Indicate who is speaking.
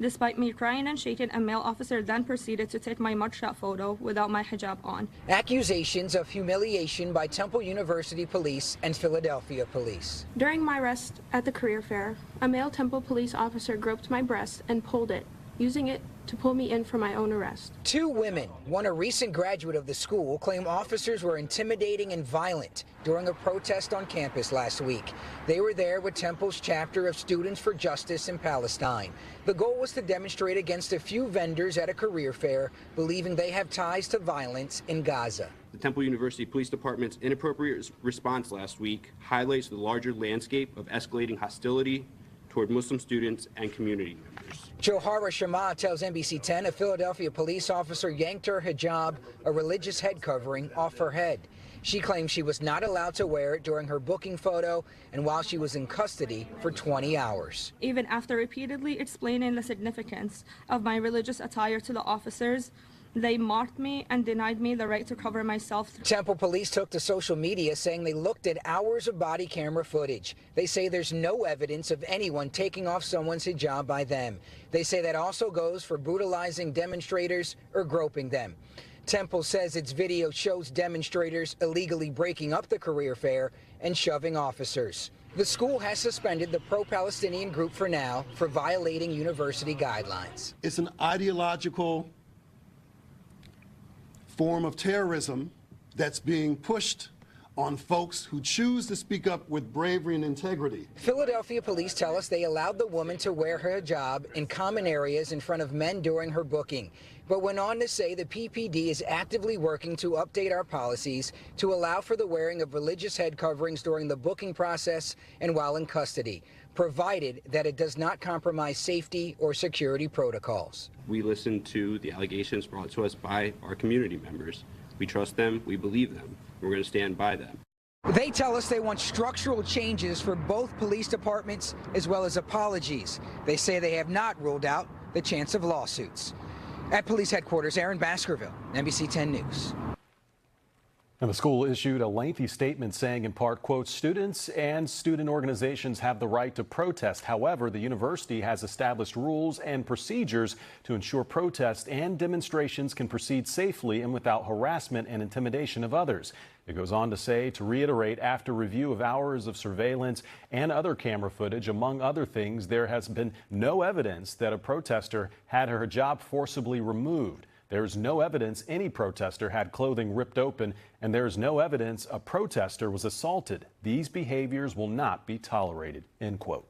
Speaker 1: Despite me crying and shaking, a male officer then proceeded to take my mugshot photo without my hijab on.
Speaker 2: Accusations of humiliation by Temple University police and Philadelphia police.
Speaker 3: During my arrest at the career fair, a male Temple police officer groped my breast and pulled it, using it to pull me in for my own arrest.
Speaker 2: Two women, one a recent graduate of the school, claim officers were intimidating and violent during a protest on campus last week. They were there with Temple's chapter of Students for Justice in Palestine. The goal was to demonstrate against a few vendors at a career fair, believing they have ties to violence in Gaza.
Speaker 4: The Temple University Police Department's inappropriate response last week highlights the larger landscape of escalating hostility toward Muslim students and community members.
Speaker 2: Johara Shama tells NBC10 a Philadelphia police officer yanked her hijab, a religious head covering, off her head. She claims she was not allowed to wear it during her booking photo and while she was in custody for 20 hours.
Speaker 1: Even after repeatedly explaining the significance of my religious attire to the officers, they mocked me and denied me the right to cover myself.
Speaker 2: Temple police took to social media saying they looked at hours of body camera footage. They say there's no evidence of anyone taking off someone's hijab by them. They say that also goes for brutalizing demonstrators or groping them. Temple says its video shows demonstrators illegally breaking up the career fair and shoving officers. The school has suspended the pro-Palestinian group for now for violating university guidelines.
Speaker 5: It's an ideological form of terrorism that's being pushed on folks who choose to speak up with bravery and integrity.
Speaker 2: Philadelphia police tell us they allowed the woman to wear her hijab in common areas in front of men during her booking, but went on to say the PPD is actively working to update our policies to allow for the wearing of religious head coverings during the booking process and while in custody, provided that it does not compromise safety or security protocols.
Speaker 4: We listen to the allegations brought to us by our community members. We trust them, we believe them, we're going to stand by them.
Speaker 2: They tell us they want structural changes for both police departments as well as apologies. They say they have not ruled out the chance of lawsuits. At police headquarters, Aaron Baskerville, NBC 10 News.
Speaker 6: And the school issued a lengthy statement saying, in part, quote, students and student organizations have the right to protest. However, the university has established rules and procedures to ensure protests and demonstrations can proceed safely and without harassment and intimidation of others. It goes on to say, to reiterate, after review of hours of surveillance and other camera footage, among other things, there has been no evidence that a protester had her hijab forcibly removed. There's no evidence any protester had clothing ripped open, and there's no evidence a protester was assaulted. These behaviors will not be tolerated, end quote.